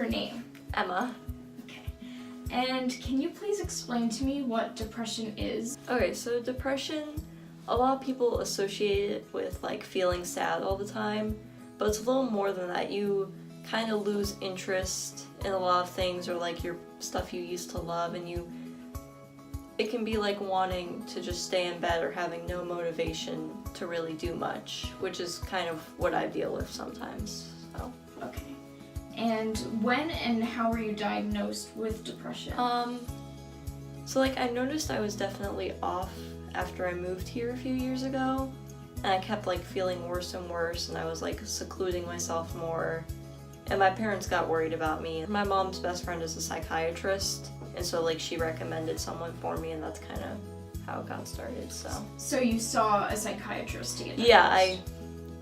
your name? Emma. Okay. And can you please explain to me what depression is? Okay, so depression, a lot of people associate it with like feeling sad all the time, but it's a little more than that. You kind of lose interest in a lot of things, or like your stuff you used to love, and it can be like wanting to just stay in bed or having no motivation to really do much, which is kind of what I deal with sometimes. So. Okay. And when and how were you diagnosed with depression? So like I noticed I was definitely off after I moved here a few years ago, and I kept like feeling worse and worse, and I was like secluding myself more, and my parents got worried about me. My mom's best friend is a psychiatrist, and so like she recommended someone for me, and that's kind of how it got started. So you saw a psychiatrist to get diagnosed? Yeah, I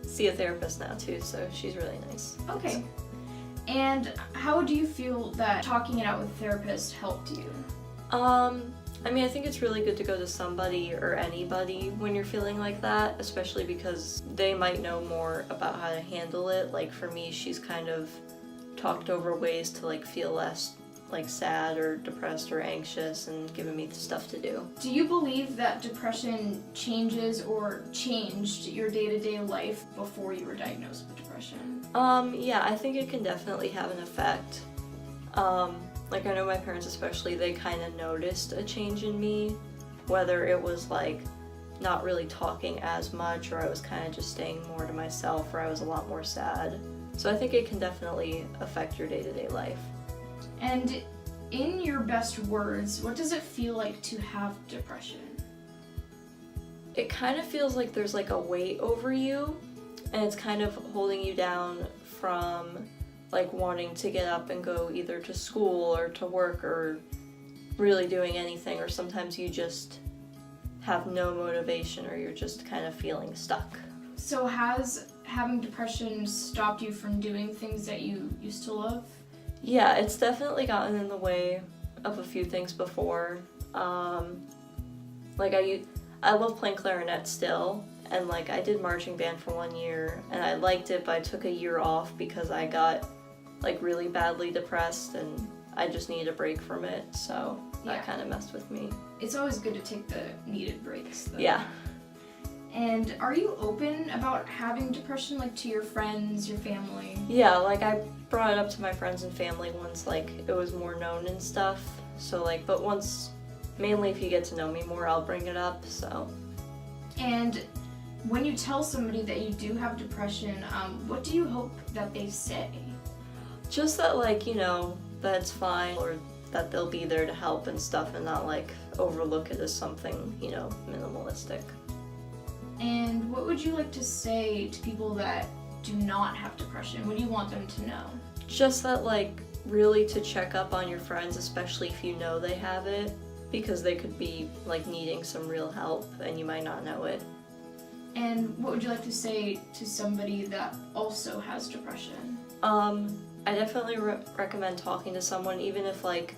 see a therapist now too, so she's really nice. Okay. And how do you feel that talking it out with a therapist helped you? I mean, I think it's really good to go to somebody or anybody when you're feeling like that, especially because they might know more about how to handle it. Like for me, she's kind of talked over ways to like feel less like sad or depressed or anxious, and given me stuff to do. Do you believe that depression changes or changed your day-to-day life before you were diagnosed with depression? Yeah, I think it can definitely have an effect. Like I know my parents especially, they kind of noticed a change in me, whether it was like not really talking as much, or I was kind of just staying more to myself, or I was a lot more sad. So I think it can definitely affect your day-to-day life. And in your best words, what does it feel like to have depression? It kind of feels like there's like a weight over you, and it's kind of holding you down from like wanting to get up and go either to school or to work or really doing anything, or sometimes you just have no motivation, or you're just kind of feeling stuck. So has having depression stopped you from doing things that you used to love? Yeah, it's definitely gotten in the way of a few things before. Like I love playing clarinet still, and like I did marching band for 1 year, and I liked it, but I took a year off because I got like really badly depressed, and I just needed a break from it, so that kind of messed with me. It's always good to take the needed breaks, though. Yeah. And are you open about having depression, like to your friends, your family? Yeah, like I brought it up to my friends and family once like it was more known and stuff, so like, but once, mainly if you get to know me more, I'll bring it up, so. And when you tell somebody that you do have depression, what do you hope that they say? Just that, like, you know, that it's fine, or that they'll be there to help and stuff, and not like overlook it as something, you know, minimalistic. And what would you like to say to people that do not have depression? What do you want them to know? Just that, like, really to check up on your friends, especially if you know they have it, because they could be like needing some real help and you might not know it. And what would you like to say to somebody that also has depression? I definitely recommend talking to someone, even if like,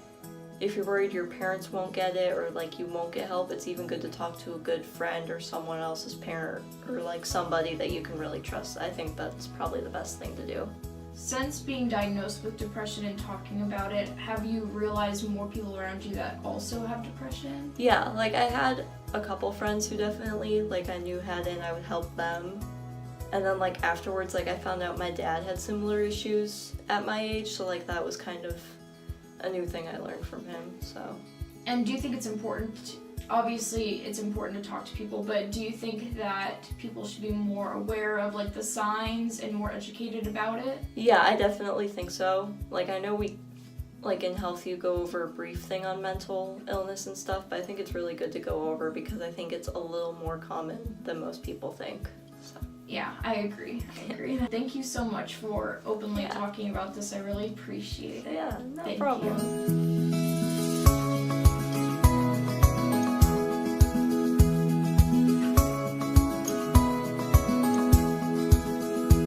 if you're worried your parents won't get it, or like you won't get help, it's even good to talk to a good friend or someone else's parent, or like somebody that you can really trust. I think that's probably the best thing to do. Since being diagnosed with depression and talking about it, have you realized more people around you that also have depression? Yeah, like I had a couple friends who definitely, like I knew had it, and I would help them. And then like afterwards, like I found out my dad had similar issues at my age, so like that was kind of a new thing I learned from him, so. And do you think it's important, obviously it's important to talk to people, but do you think that people should be more aware of like the signs and more educated about it? Yeah, I definitely think so. Like I know we, like in health you go over a brief thing on mental illness and stuff, but I think it's really good to go over because I think it's a little more common than most people think, so. Yeah, I agree. Thank you so much for openly talking about this. I really appreciate it. Yeah, no Thank problem. you.